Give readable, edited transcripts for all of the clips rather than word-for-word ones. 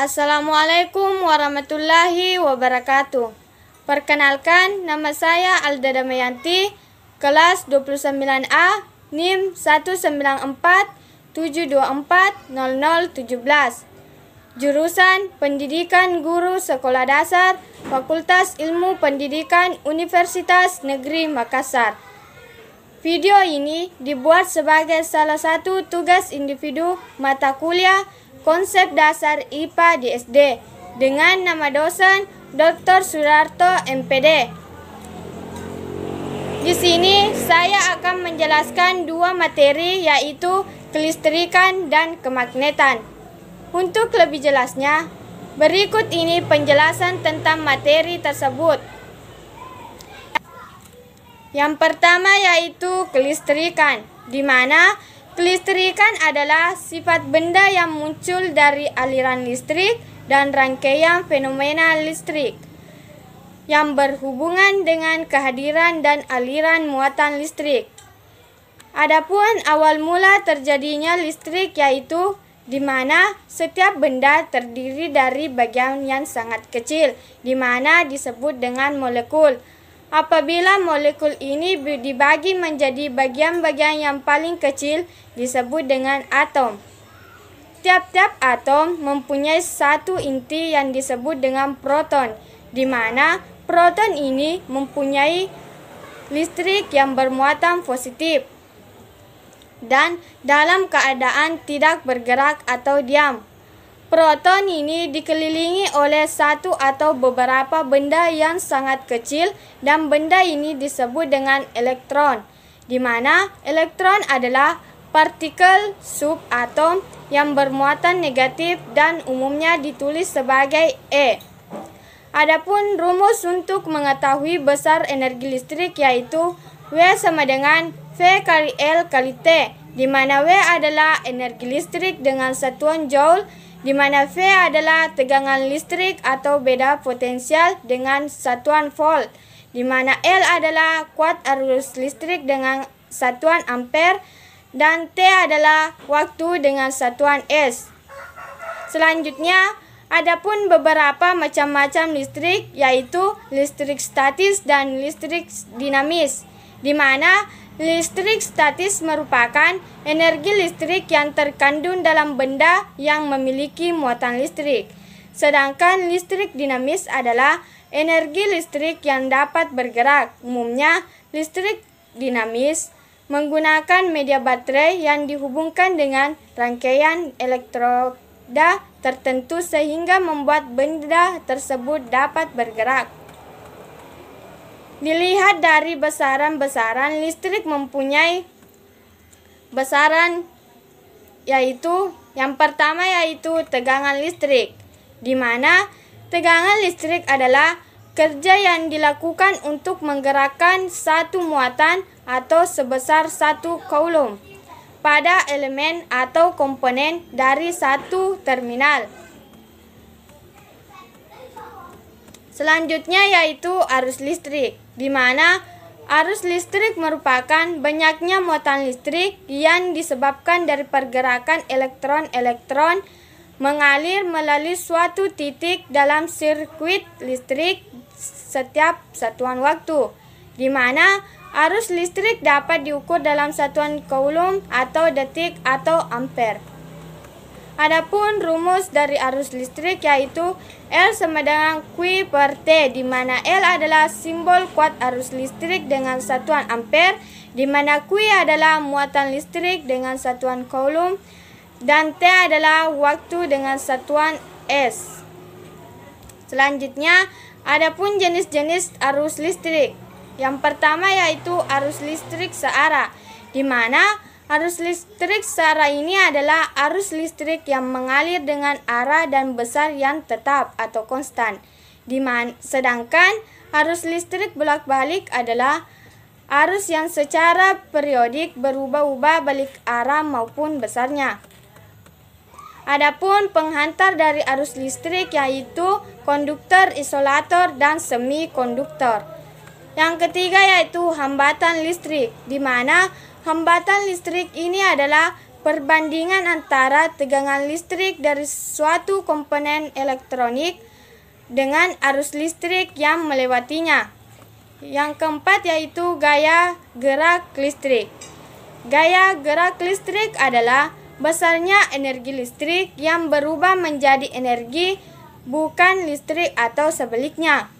Assalamualaikum warahmatullahi wabarakatuh. Perkenalkan, nama saya Alda Damayanti, kelas 29A, NIM 19472400017. Jurusan Pendidikan Guru Sekolah Dasar, Fakultas Ilmu Pendidikan Universitas Negeri Makassar. Video ini dibuat sebagai salah satu tugas individu mata kuliah Konsep Dasar IPA di SD dengan nama dosen Dr. Sudarto MPD. Di sini saya akan menjelaskan dua materi, yaitu kelistrikan dan kemagnetan. Untuk lebih jelasnya, berikut ini penjelasan tentang materi tersebut. Yang pertama yaitu kelistrikan, di mana kelistrikan adalah sifat benda yang muncul dari aliran listrik dan rangkaian fenomena listrik yang berhubungan dengan kehadiran dan aliran muatan listrik. Adapun awal mula terjadinya listrik yaitu di mana setiap benda terdiri dari bagian yang sangat kecil, di mana disebut dengan molekul. Apabila molekul ini dibagi menjadi bagian-bagian yang paling kecil, disebut dengan atom. Tiap-tiap atom mempunyai satu inti yang disebut dengan proton, di mana proton ini mempunyai listrik yang bermuatan positif dan dalam keadaan tidak bergerak atau diam. Proton ini dikelilingi oleh satu atau beberapa benda yang sangat kecil, dan benda ini disebut dengan elektron, di mana elektron adalah partikel subatom yang bermuatan negatif dan umumnya ditulis sebagai E. Adapun rumus untuk mengetahui besar energi listrik yaitu W sama dengan V kali L kali T, di mana W adalah energi listrik dengan satuan joule, di mana V adalah tegangan listrik atau beda potensial dengan satuan volt, di mana L adalah kuat arus listrik dengan satuan ampere, dan T adalah waktu dengan satuan S. Selanjutnya, adapun beberapa macam-macam listrik yaitu listrik statis dan listrik dinamis, di mana listrik statis merupakan energi listrik yang terkandung dalam benda yang memiliki muatan listrik. Sedangkan listrik dinamis adalah energi listrik yang dapat bergerak. Umumnya, listrik dinamis menggunakan media baterai yang dihubungkan dengan rangkaian elektroda tertentu sehingga membuat benda tersebut dapat bergerak. Dilihat dari besaran-besaran, listrik mempunyai besaran yaitu yang pertama yaitu tegangan listrik, di mana tegangan listrik adalah kerja yang dilakukan untuk menggerakkan satu muatan atau sebesar 1 coulomb pada elemen atau komponen dari satu terminal. Selanjutnya yaitu arus listrik, di mana arus listrik merupakan banyaknya muatan listrik yang disebabkan dari pergerakan elektron-elektron mengalir melalui suatu titik dalam sirkuit listrik setiap satuan waktu, di mana arus listrik dapat diukur dalam satuan coulomb atau detik atau ampere. Adapun rumus dari arus listrik yaitu L sama dengan Q per T, di mana L adalah simbol kuat arus listrik dengan satuan ampere, di mana Q adalah muatan listrik dengan satuan coulomb, dan T adalah waktu dengan satuan S. Selanjutnya, adapun jenis-jenis arus listrik. Yang pertama yaitu arus listrik searah, di mana arus listrik searah ini adalah arus listrik yang mengalir dengan arah dan besar yang tetap atau konstan. Sedangkan arus listrik bolak-balik adalah arus yang secara periodik berubah-ubah balik arah maupun besarnya. Adapun penghantar dari arus listrik yaitu konduktor, isolator, dan semikonduktor. Yang ketiga yaitu hambatan listrik, di mana hambatan listrik ini adalah perbandingan antara tegangan listrik dari suatu komponen elektronik dengan arus listrik yang melewatinya. Yang keempat yaitu gaya gerak listrik. Gaya gerak listrik adalah besarnya energi listrik yang berubah menjadi energi bukan listrik atau sebaliknya.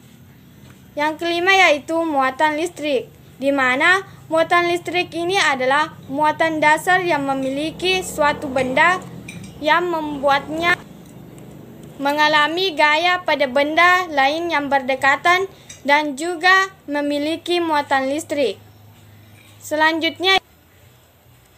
Yang kelima yaitu muatan listrik, di mana muatan listrik ini adalah muatan dasar yang memiliki suatu benda yang membuatnya mengalami gaya pada benda lain yang berdekatan dan juga memiliki muatan listrik. Selanjutnya,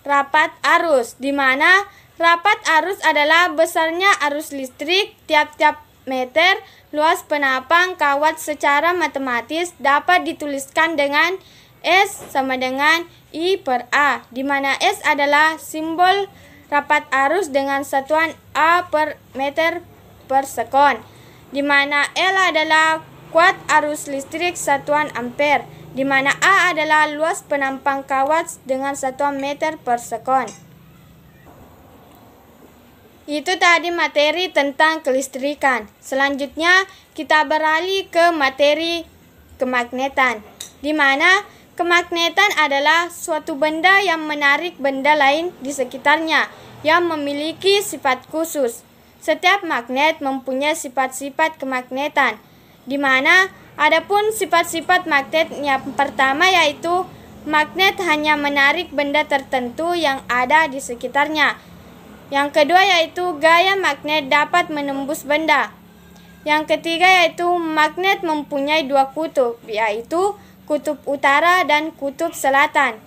rapat arus, di mana rapat arus adalah besarnya arus listrik tiap-tiap meter luas penapang kawat secara matematis dapat dituliskan dengan S sama dengan I per A, di mana S adalah simbol rapat arus dengan satuan A per meter per sekon, di mana L adalah kuat arus listrik satuan ampere, di mana A adalah luas penampang kawat dengan satuan meter per sekon. Itu tadi materi tentang kelistrikan. Selanjutnya kita beralih ke materi kemagnetan, di mana kemagnetan adalah suatu benda yang menarik benda lain di sekitarnya yang memiliki sifat khusus. Setiap magnet mempunyai sifat-sifat kemagnetan, di mana adapun sifat-sifat magnet yang pertama yaitu magnet hanya menarik benda tertentu yang ada di sekitarnya. Yang kedua yaitu gaya magnet dapat menembus benda. Yang ketiga yaitu magnet mempunyai dua kutub, yaitu kutub utara dan kutub selatan.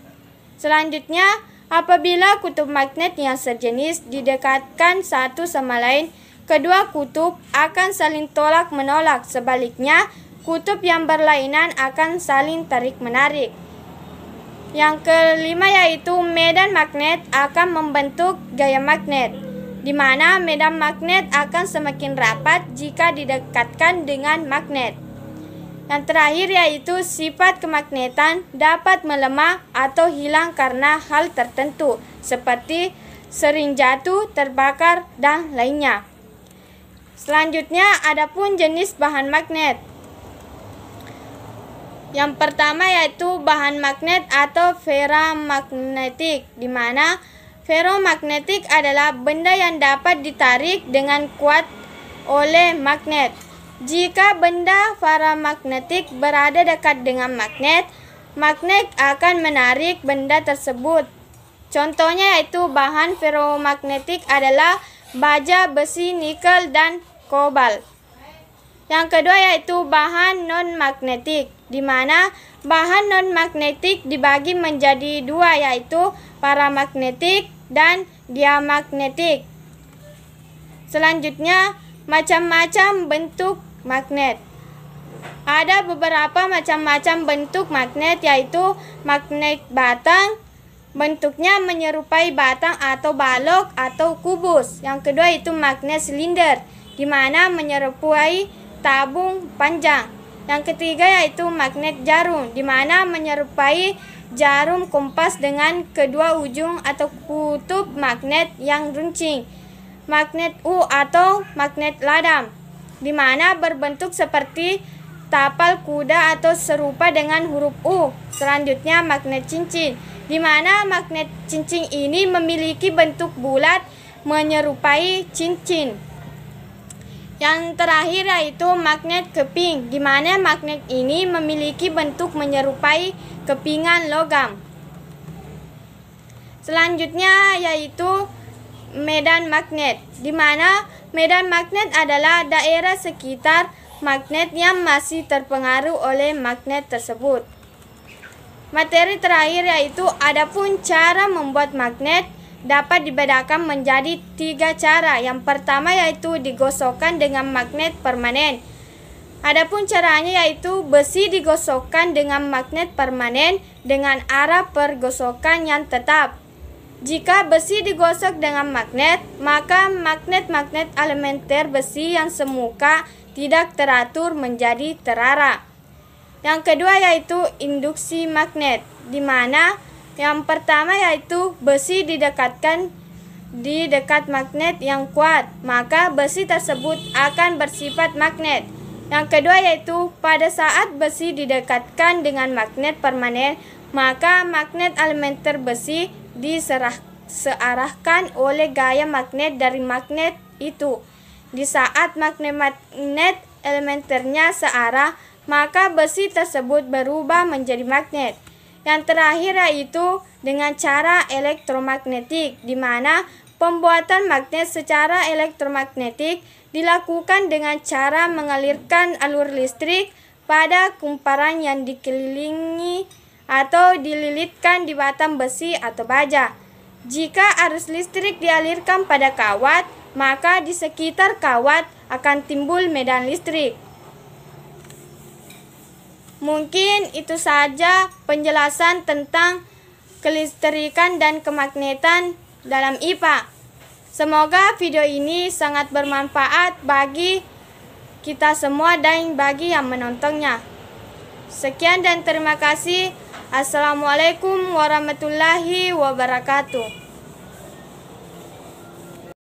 Selanjutnya, apabila kutub magnet yang sejenis didekatkan satu sama lain, kedua kutub akan saling tolak-menolak. Sebaliknya, kutub yang berlainan akan saling tarik-menarik. Yang kelima yaitu medan magnet akan membentuk gaya magnet, di mana medan magnet akan semakin rapat jika didekatkan dengan magnet. Yang terakhir yaitu sifat kemagnetan dapat melemah atau hilang karena hal tertentu, seperti sering jatuh, terbakar, dan lainnya. Selanjutnya, adapun jenis bahan magnet. Yang pertama yaitu bahan magnet atau feromagnetik, di mana feromagnetik adalah benda yang dapat ditarik dengan kuat oleh magnet. Jika benda feromagnetik berada dekat dengan magnet, magnet akan menarik benda tersebut. Contohnya yaitu bahan feromagnetik adalah baja, besi, nikel, dan kobalt. Yang kedua yaitu bahan non-magnetik, di mana bahan non-magnetik dibagi menjadi dua yaitu paramagnetik dan diamagnetik. Selanjutnya, macam-macam bentuk magnet. Ada beberapa macam-macam bentuk magnet yaitu magnet batang, bentuknya menyerupai batang atau balok atau kubus. Yang kedua itu magnet silinder, di mana menyerupai tabung panjang. Yang ketiga yaitu magnet jarum, di mana menyerupai jarum kompas dengan kedua ujung atau kutub magnet yang runcing. Magnet U atau magnet ladam, di mana berbentuk seperti tapal kuda atau serupa dengan huruf U. Selanjutnya magnet cincin, di mana magnet cincin ini memiliki bentuk bulat menyerupai cincin. Yang terakhir yaitu magnet keping, di mana magnet ini memiliki bentuk menyerupai kepingan logam. Selanjutnya yaitu medan magnet, di mana medan magnet adalah daerah sekitar magnet yang masih terpengaruh oleh magnet tersebut. Materi terakhir yaitu adapun cara membuat magnet dapat dibedakan menjadi 3 cara. Yang pertama yaitu digosokkan dengan magnet permanen. Adapun caranya yaitu besi digosokkan dengan magnet permanen dengan arah pergosokan yang tetap. Jika besi digosok dengan magnet, maka magnet-magnet elementer besi yang semuka tidak teratur menjadi terarah. Yang kedua yaitu induksi magnet, di mana yang pertama yaitu besi didekatkan di dekat magnet yang kuat, maka besi tersebut akan bersifat magnet. Yang kedua yaitu pada saat besi didekatkan dengan magnet permanen, maka magnet elementer besi disearahkan oleh gaya magnet dari magnet itu. Di saat magnet elementernya searah, maka besi tersebut berubah menjadi magnet. Yang terakhir yaitu dengan cara elektromagnetik, di mana pembuatan magnet secara elektromagnetik dilakukan dengan cara mengalirkan alur listrik pada kumparan yang dikelilingi atau dililitkan di batang besi atau baja. Jika arus listrik dialirkan pada kawat, maka di sekitar kawat akan timbul medan listrik. Mungkin itu saja penjelasan tentang kelistrikan dan kemagnetan dalam IPA. Semoga video ini sangat bermanfaat bagi kita semua dan bagi yang menontonnya. Sekian dan terima kasih. Assalamualaikum warahmatullahi wabarakatuh.